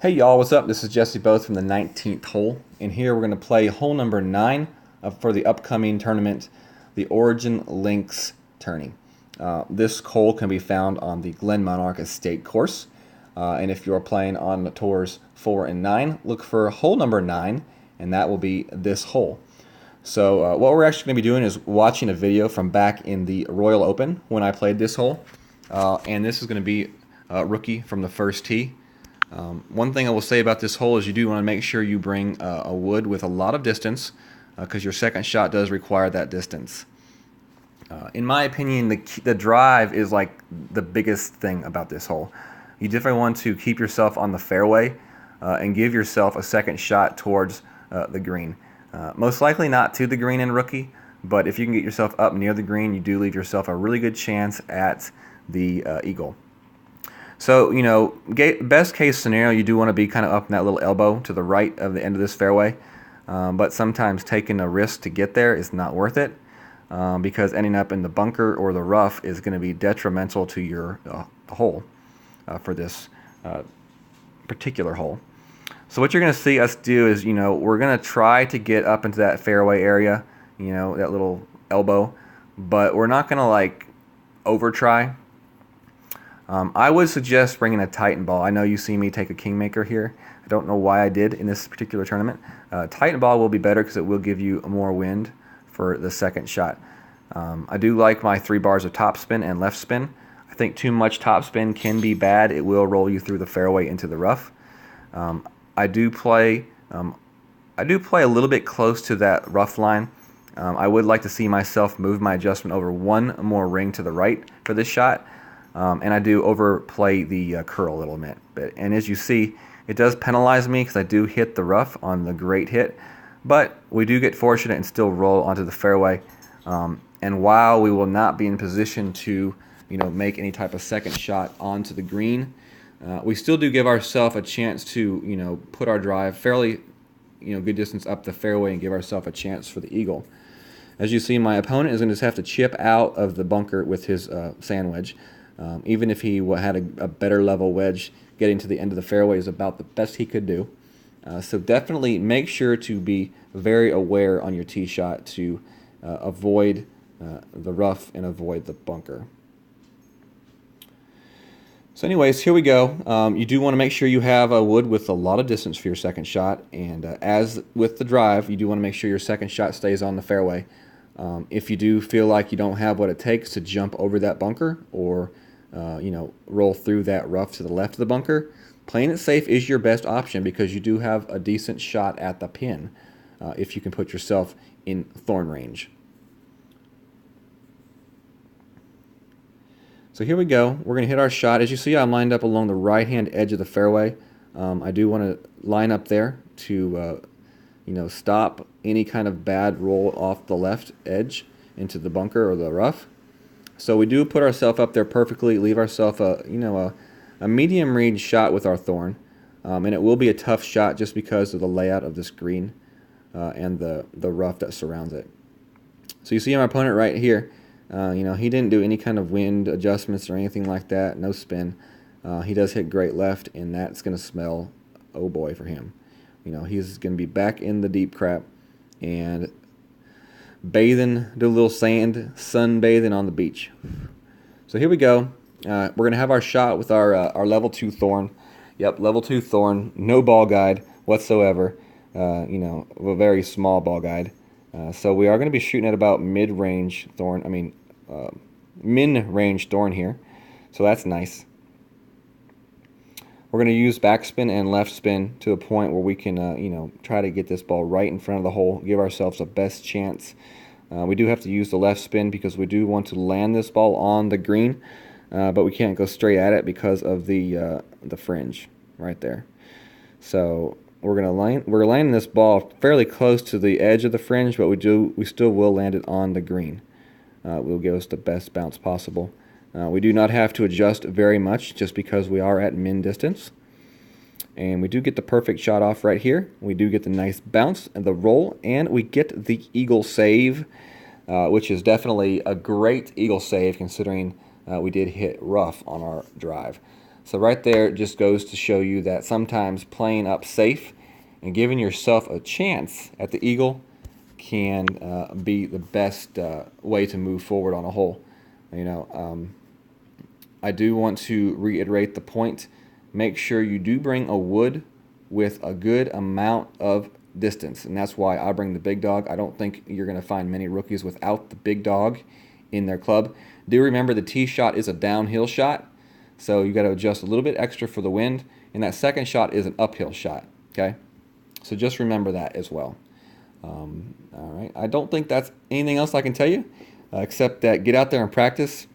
Hey y'all, what's up? This is Jesse Both from the 19th hole, and here we're going to play hole number 9 for the upcoming tournament, the Origin Links Tourney. This hole can be found on the Glenmonarch Estate course, and if you're playing on the tours 4 and 9, look for hole number 9, and that will be this hole. So what we're actually going to be doing is watching a video from back in the Royal Open when I played this hole, and this is going to be rookie from the first tee. One thing I will say about this hole is you do want to make sure you bring a wood with a lot of distance because your second shot does require that distance. In my opinion, the drive is like the biggest thing about this hole. You definitely want to keep yourself on the fairway and give yourself a second shot towards the green. Most likely not to the green in rookie, but if you can get yourself up near the green, you do leave yourself a really good chance at the eagle. So, you know, best case scenario, you do want to be kind of up in that little elbow to the right of the end of this fairway. But sometimes taking a risk to get there is not worth it because ending up in the bunker or the rough is going to be detrimental to your hole for this particular hole. So what you're going to see us do is, you know, we're going to try to get up into that fairway area, you know, that little elbow, but we're not going to like over try. I would suggest bringing a Titan ball. I know you see me take a Kingmaker here. I don't know why I did in this particular tournament. Titan ball will be better because it will give you more wind for the second shot. I do like my 3 bars of topspin and left spin. I think too much topspin can be bad. It will roll you through the fairway into the rough. I do play a little bit close to that rough line. I would like to see myself move my adjustment over 1 more ring to the right for this shot. And I do overplay the curl a little bit. And as you see, it does penalize me because I do hit the rough on the great hit. But we do get fortunate and still roll onto the fairway. And while we will not be in position to, you know, make any type of second shot onto the green, we still do give ourselves a chance to, you know, put our drive fairly, you know, good distance up the fairway and give ourselves a chance for the eagle. As you see, my opponent is going to just have to chip out of the bunker with his sand wedge. Even if he had a better level wedge, getting to the end of the fairway is about the best he could do. So definitely make sure to be very aware on your tee shot to avoid the rough and avoid the bunker. So anyways, here we go. You do want to make sure you have a wood with a lot of distance for your second shot. And as with the drive, you do want to make sure your second shot stays on the fairway. If you do feel like you don't have what it takes to jump over that bunker or you know, roll through that rough to the left of the bunker, playing it safe is your best option because you do have a decent shot at the pin if you can put yourself in thorn range. So here we go. We're going to hit our shot. As you see, I'm lined up along the right-hand edge of the fairway. I do want to line up there to you know, stop any kind of bad roll off the left edge into the bunker or the rough. So we do put ourselves up there perfectly, leave ourselves a, you know, a medium range shot with our thorn, and it will be a tough shot just because of the layout of this green and the rough that surrounds it. So you see my opponent right here. You know, he didn't do any kind of wind adjustments or anything like that. No spin. He does hit great left, and that's going to smell, oh boy, for him. You know, he's going to be back in the deep crap and bathing, do a little sunbathing on the beach. So here we go. We're going to have our shot with our level 2 thorn. Yep, level 2 thorn. No ball guide whatsoever. You know, a very small ball guide. So we are going to be shooting at about mid-range thorn. I mean, min-range thorn here. So that's nice. We're going to use backspin and left spin to a point where we can, you know, try to get this ball right in front of the hole, give ourselves the best chance. We do have to use the left spin because we do want to land this ball on the green, but we can't go straight at it because of the fringe right there. So we're landing this ball fairly close to the edge of the fringe, but we still will land it on the green. Will give us the best bounce possible. We do not have to adjust very much just because we are at min distance. And we do get the perfect shot off right here. We do get the nice bounce and the roll, and we get the eagle save, which is definitely a great eagle save considering we did hit rough on our drive. So right there just goes to show you that sometimes playing up safe and giving yourself a chance at the eagle can be the best way to move forward on a hole. You know, I do want to reiterate the point. Make sure you do bring a wood with a good amount of distance, and that's why I bring the big dog. I don't think you're going to find many rookies without the big dog in their club. Do remember the tee shot is a downhill shot, so you got to adjust a little bit extra for the wind, and that second shot is an uphill shot. Okay, so just remember that as well. All right, I don't think that's anything else I can tell you, except that get out there and practice.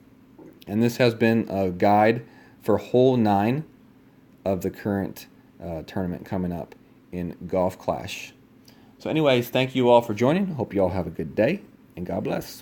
And this has been a guide for hole 9 of the current tournament coming up in Golf Clash. So anyways, thank you all for joining. Hope you all have a good day, and God bless.